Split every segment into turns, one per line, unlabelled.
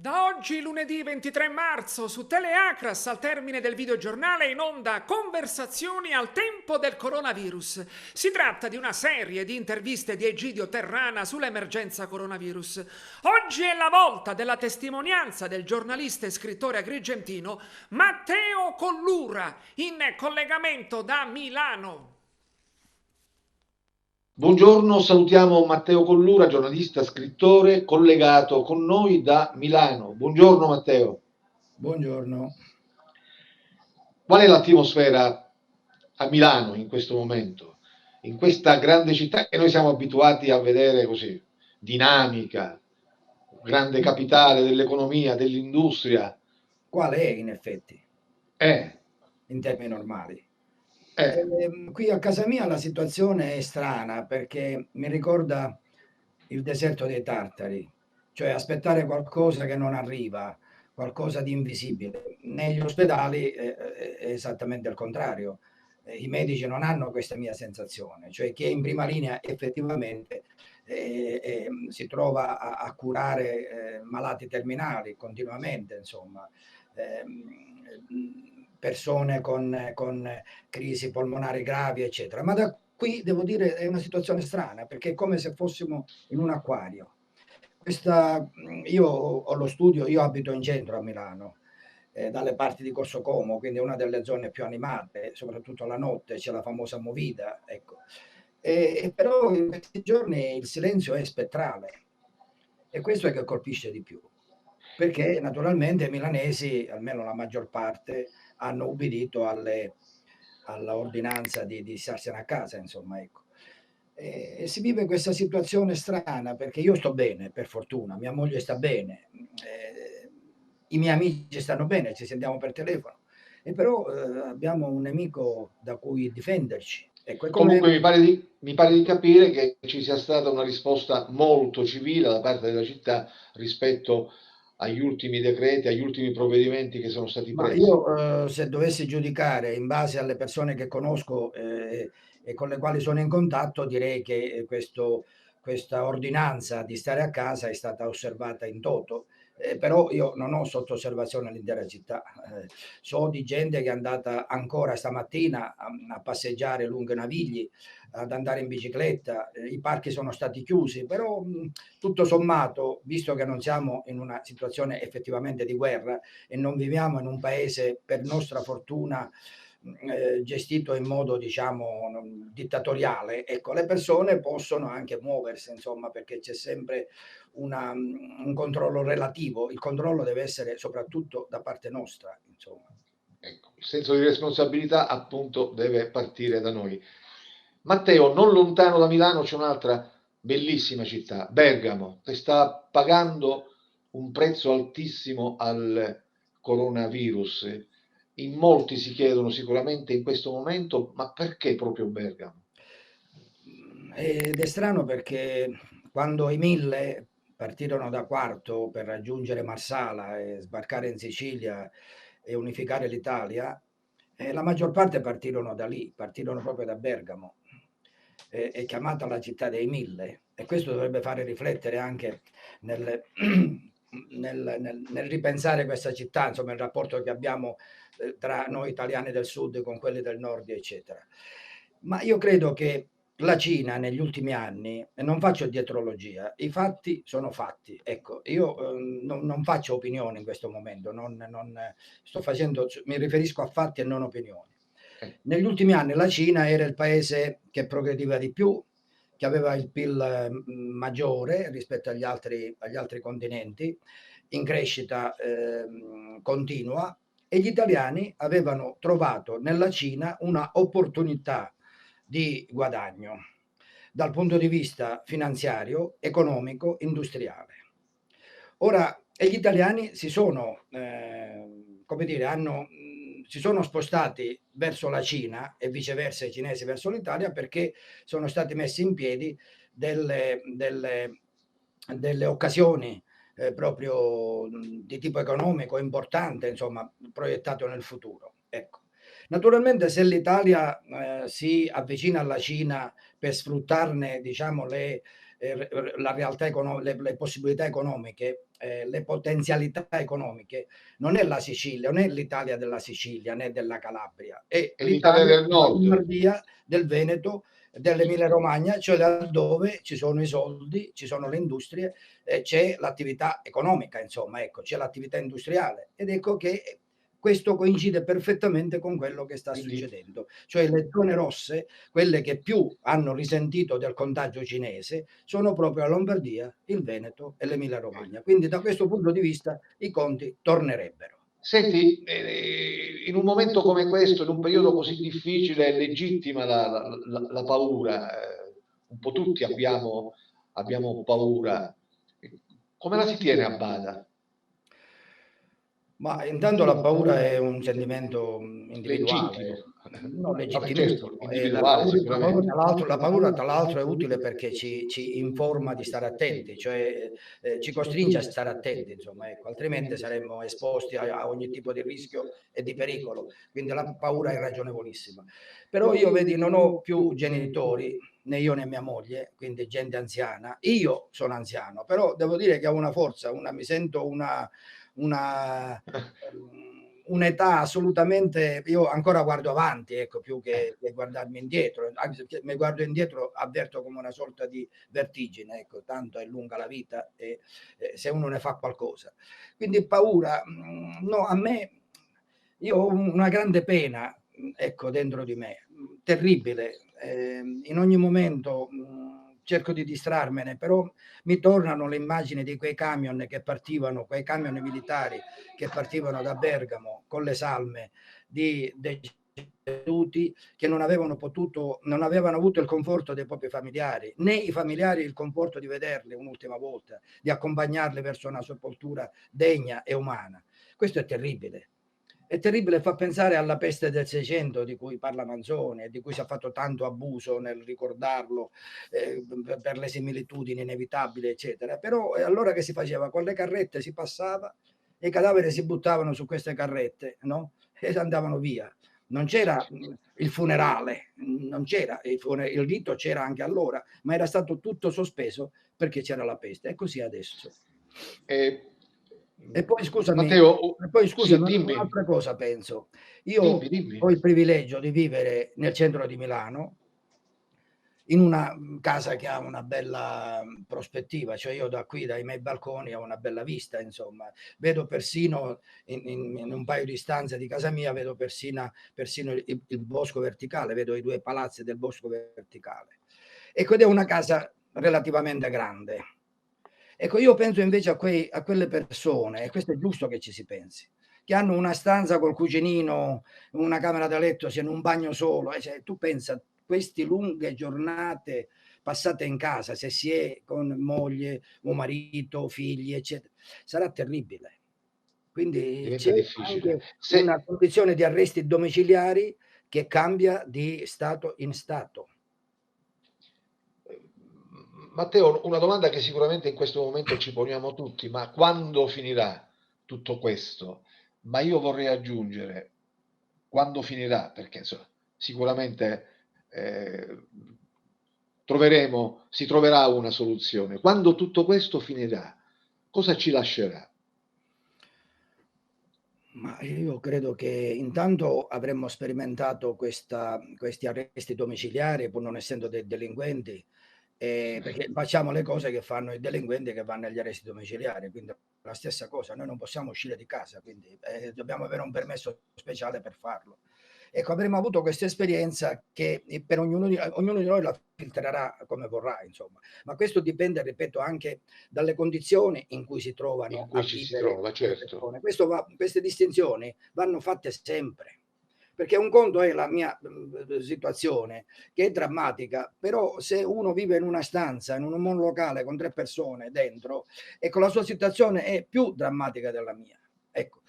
Da oggi, lunedì 23 marzo, su Teleacras, al termine del videogiornale, in onda Conversazioni al tempo del coronavirus. Si tratta di una serie di interviste di Egidio Terrana sull'emergenza coronavirus. Oggi è la volta della testimonianza del giornalista e scrittore agrigentino Matteo Collura, in collegamento da Milano.
Buongiorno, salutiamo Matteo Collura, giornalista, scrittore, collegato con noi da Milano. Buongiorno Matteo.
Buongiorno.
Qual è l'atmosfera a Milano in questo momento? In questa grande città che noi siamo abituati a vedere così, dinamica, grande capitale dell'economia, dell'industria.
Qual è in effetti,
Eh,
in termini normali?
eh,
Qui a casa mia la situazione è strana perché mi ricorda il deserto dei Tartari, cioè aspettare qualcosa che non arriva, qualcosa di invisibile. Negli ospedali è esattamente il contrario. I medici non hanno questa mia sensazione, cioè chi è in prima linea effettivamente si trova a curare malati terminali continuamente, insomma. Persone con crisi polmonari gravi, eccetera. Ma da qui devo dire è una situazione strana, perché è come se fossimo in un acquario. Io ho lo studio, io abito in centro a Milano, dalle parti di Corso Como, quindi è una delle zone più animate, soprattutto la notte c'è la famosa movida, ecco. Però in questi giorni il silenzio è spettrale e questo è che colpisce di più, perché naturalmente i milanesi, almeno la maggior parte, hanno ubbidito alla ordinanza di starsene a casa, insomma, ecco. E si vive questa situazione strana perché io sto bene, per fortuna, mia moglie sta bene, i miei amici stanno bene, ci sentiamo per telefono, e però abbiamo un nemico da cui difenderci. Ecco, è come.
Comunque mi pare di capire che ci sia stata una risposta molto civile da parte della città rispetto agli ultimi decreti, agli ultimi provvedimenti che sono stati
Ma
presi.
io, se dovessi giudicare in base alle persone che conosco, e con le quali sono in contatto, direi che, questa ordinanza di stare a casa è stata osservata in toto, però io non ho sotto osservazione l'intera città. So di gente che è andata ancora stamattina a passeggiare lungo i Navigli, ad andare in bicicletta, i parchi sono stati chiusi, però, tutto sommato, visto che non siamo in una situazione effettivamente di guerra, e non viviamo in un paese, per nostra fortuna, gestito in modo, diciamo, dittatoriale, ecco, le persone possono anche muoversi, insomma, perché c'è sempre un controllo relativo. Il controllo deve essere soprattutto da parte nostra, insomma.
Ecco, il senso di responsabilità appunto deve partire da noi. Matteo, non lontano da Milano c'è un'altra bellissima città, Bergamo, che sta pagando un prezzo altissimo al coronavirus. In molti si chiedono sicuramente in questo momento, ma perché proprio Bergamo?
Ed è strano perché quando i 1000 partirono da Quarto per raggiungere Marsala e sbarcare in Sicilia e unificare l'Italia, la maggior parte partirono da lì, partirono proprio da Bergamo. È chiamata la città dei 1000 e questo dovrebbe fare riflettere anche nel nel ripensare questa città, insomma il rapporto che abbiamo, tra noi italiani del sud con quelli del nord, eccetera. Ma io credo che la Cina negli ultimi anni, e non faccio dietrologia, i fatti sono fatti. Ecco, io, non faccio opinioni in questo momento, non sto facendo, mi riferisco a fatti e non opinioni.
Eh,
Negli ultimi anni la Cina era il paese che progrediva di più, che aveva il PIL, maggiore rispetto agli altri continenti, in crescita, continua, e gli italiani avevano trovato nella Cina una opportunità di guadagno dal punto di vista finanziario, economico, industriale. Ora, e gli italiani si sono, come dire, si sono spostati verso la Cina e viceversa i cinesi verso l'Italia perché sono stati messi in piedi delle occasioni, proprio, di tipo economico importante, insomma, proiettato nel futuro, ecco. Naturalmente se l'Italia, si avvicina alla Cina per sfruttarne, diciamo, la realtà le possibilità economiche, le potenzialità economiche, non è la Sicilia, non è l'Italia della Sicilia né della Calabria, è
È l'Italia
l'Italia
del
della
Nord.
Lombardia, del Veneto, dell'Emilia Romagna, cioè laddove ci sono i soldi, ci sono le industrie, c'è l'attività economica, insomma, ecco, c'è l'attività industriale. Ed ecco che questo coincide perfettamente con quello che sta
Quindi
succedendo. Cioè le zone rosse, quelle che più hanno risentito del contagio cinese, sono proprio la Lombardia, il Veneto e l'Emilia Romagna. Quindi da questo punto di vista i conti tornerebbero.
senti, in un momento come questo, in un periodo così difficile, è legittima la paura. Un po' tutti abbiamo paura. Come la si tiene a bada?
Ma intanto la paura è un sentimento
Legittimo.
individuale, no,
Vabbè, certo,
legittimissimo. E
individuale sicuramente.
la paura, tra l'altro, è utile perché ci informa di stare attenti, cioè ci costringe a stare attenti, insomma, ecco, altrimenti saremmo esposti a ogni tipo di rischio e di pericolo. Quindi la paura è ragionevolissima. Però io, vedi, non ho più genitori, né io né mia moglie, quindi gente anziana. Io sono anziano, però devo dire che ho una forza, mi sento una un'età assolutamente, io ancora guardo avanti, ecco, più che guardarmi indietro, anche se mi guardo indietro avverto come una sorta di vertigine, ecco, tanto è lunga la vita e se uno ne fa qualcosa. Quindi paura, no, a me, io ho una grande pena, ecco, dentro di me, terribile. In ogni momento, cerco di distrarmene, però mi tornano le immagini di quei camion che partivano, quei camion militari che partivano da Bergamo con le salme di deceduti che non avevano avuto il conforto dei propri familiari, né i familiari il conforto di vederli un'ultima volta, di accompagnarli verso una sepoltura degna e umana. Questo è terribile. È terribile, fa pensare alla peste del '600 di cui parla Manzoni e di cui si è fatto tanto abuso nel ricordarlo, per le similitudini inevitabili, eccetera. Però allora che si faceva? Con le carrette si passava e i cadaveri si buttavano su queste carrette, no, e andavano via. Non c'era, il funerale, non c'era, il rito c'era anche allora, ma era stato tutto sospeso perché c'era la peste. E così adesso.
Eh,
E poi scusami,
Matteo, sì, dimmi,
un'altra cosa penso. Io
dimmi, dimmi.
ho il privilegio di vivere nel centro di Milano, in una, casa che ha una bella, prospettiva, cioè io da qui, dai miei balconi, ho una bella vista, insomma. Vedo persino in un paio di stanze di casa mia, vedo persino il bosco verticale, vedo i 2 palazzi del bosco verticale. Ecco, ed è una casa relativamente grande. Ecco, io penso invece a quelle persone, e questo è giusto che ci si pensi, che hanno una stanza col cucinino, una camera da letto, se non un bagno solo, cioè tu pensa queste lunghe giornate passate in casa, se si è con moglie o marito, figli, eccetera, sarà terribile. Quindi c'è
Diventa difficile.
anche una condizione di arresti domiciliari che cambia di stato in stato.
Matteo, una domanda che sicuramente in questo momento ci poniamo tutti, ma quando finirà tutto questo? Ma io vorrei aggiungere, quando finirà? Perché insomma, sicuramente si troverà una soluzione. Quando tutto questo finirà, cosa ci lascerà?
Ma io credo che intanto avremmo sperimentato questi arresti domiciliari, pur non essendo dei delinquenti, perché facciamo le cose che fanno i delinquenti che vanno agli arresti domiciliari, quindi la stessa cosa. Noi non possiamo uscire di casa, quindi, dobbiamo avere un permesso speciale per farlo. Ecco, avremo avuto questa esperienza che, per ognuno di noi la filtrerà come vorrà, insomma. Ma questo dipende, ripeto, anche dalle condizioni in cui si
In
trovano a
cui ci si
vivere
trova,
le
certo.
persone. Queste distinzioni vanno fatte sempre, perché un conto è la mia, situazione, che è drammatica, però se uno vive in una stanza, in un monolocale con 3 persone dentro, ecco, la sua situazione è più drammatica della mia, ecco.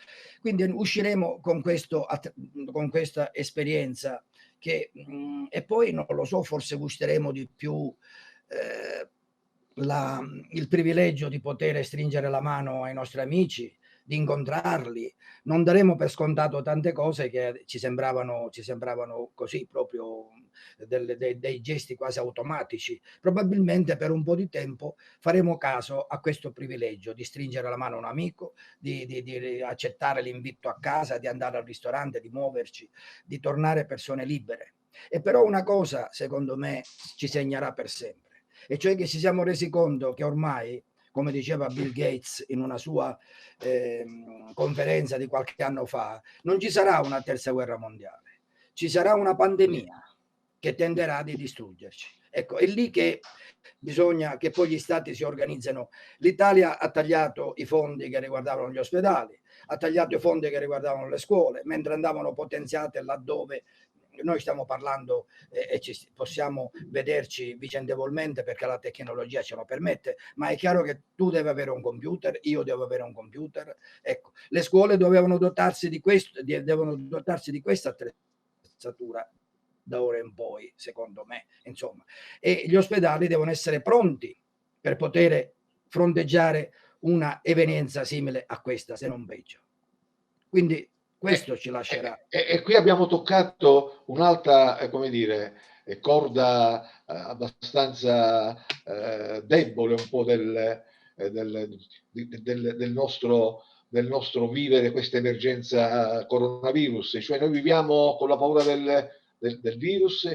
Quindi usciremo con questa esperienza che, e poi non lo so, forse gusteremo di più, il privilegio di poter stringere la mano ai nostri amici, di incontrarli, non daremo per scontato tante cose che ci sembravano così proprio dei gesti quasi automatici. Probabilmente per un po' di tempo faremo caso a questo privilegio di stringere la mano a un amico, di accettare l'invito a casa, di andare al ristorante, di muoverci, di tornare persone libere. E però una cosa, secondo me, ci segnerà per sempre, e cioè che ci siamo resi conto che ormai, come diceva Bill Gates in una sua conferenza di qualche anno fa, non ci sarà una terza guerra mondiale, ci sarà una pandemia che tenderà a distruggerci. Ecco, è lì che bisogna che poi gli stati si organizzano. L'Italia ha tagliato i fondi che riguardavano gli ospedali, ha tagliato i fondi che riguardavano le scuole, mentre andavano potenziate laddove noi stiamo parlando e possiamo vederci vicendevolmente perché la tecnologia ce lo permette, ma è chiaro che tu devi avere un computer, io devo avere un computer. Ecco, le scuole dovevano dotarsi di questo, devono dotarsi di questa attrezzatura da ora in poi, secondo me, insomma. E gli ospedali devono essere pronti per poter fronteggiare una evenienza simile a questa, se non peggio. Quindi questo ci lascerà.
E qui abbiamo toccato un'altra, come dire, corda abbastanza debole un po' del nostro vivere questa emergenza coronavirus. Cioè noi viviamo con la paura del virus,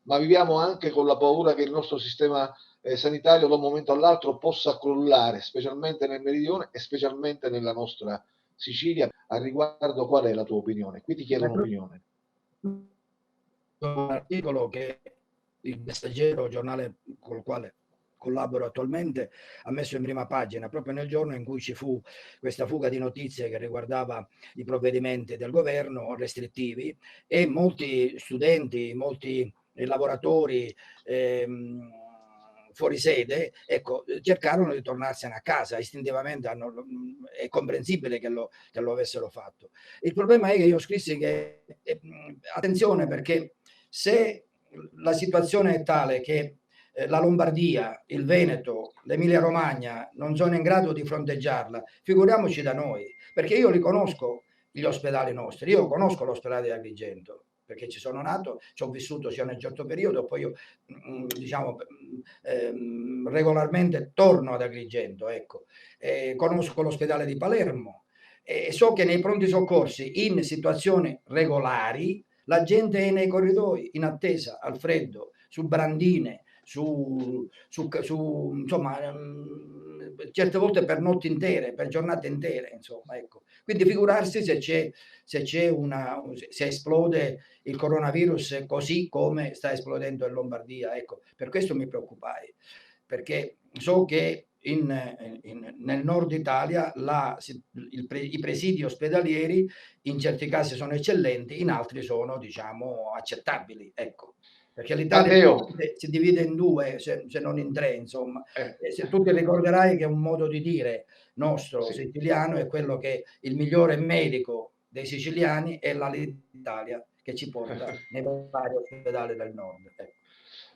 ma viviamo anche con la paura che il nostro sistema sanitario da un momento all'altro possa crollare, specialmente nel meridione e specialmente nella nostra Sicilia. Al riguardo, qual è la tua opinione? Qui ti chiedo un'opinione.
Un articolo che il Messaggero, giornale con il quale collaboro attualmente, ha messo in prima pagina proprio nel giorno in cui ci fu questa fuga di notizie che riguardava i provvedimenti del governo restrittivi, e molti studenti, molti lavoratori fuori sede, ecco, cercarono di tornarsene a casa istintivamente. È comprensibile che lo avessero fatto. Il problema è che io scrissi che attenzione, perché se la situazione è tale che la Lombardia, il Veneto, l'Emilia Romagna non sono in grado di fronteggiarla, figuriamoci da noi, perché io riconosco gli ospedali nostri, io conosco l'ospedale di Agrigento, perché ci sono nato, ci ho vissuto sia nel certo periodo, poi io diciamo regolarmente torno ad Agrigento, ecco. Conosco l'ospedale di Palermo e so che nei pronti soccorsi in situazioni regolari la gente è nei corridoi in attesa, al freddo, su brandine, insomma, certe volte per notti intere, per giornate intere, insomma, ecco. Quindi figurarsi se esplode il coronavirus così come sta esplodendo in Lombardia, ecco. Per questo mi preoccupai, perché so che nel nord Italia i presidi ospedalieri in certi casi sono eccellenti, in altri sono, diciamo, accettabili, ecco. Perché l'Italia si divide in due, se non in tre, insomma. Se tu ti ricorderai che un modo di dire nostro siciliano è quello che il migliore medico dei siciliani è l'Italia, che ci porta nei vari ospedali del nord. Ecco.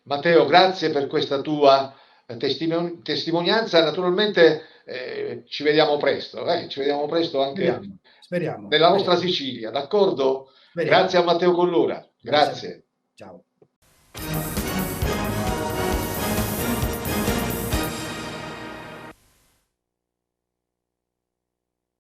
Matteo, grazie per questa tua testimonianza. Naturalmente ci vediamo presto anche
speriamo,
nella nostra Sicilia, d'accordo?
Speriamo.
Grazie a Matteo Collura. Grazie.
Ciao.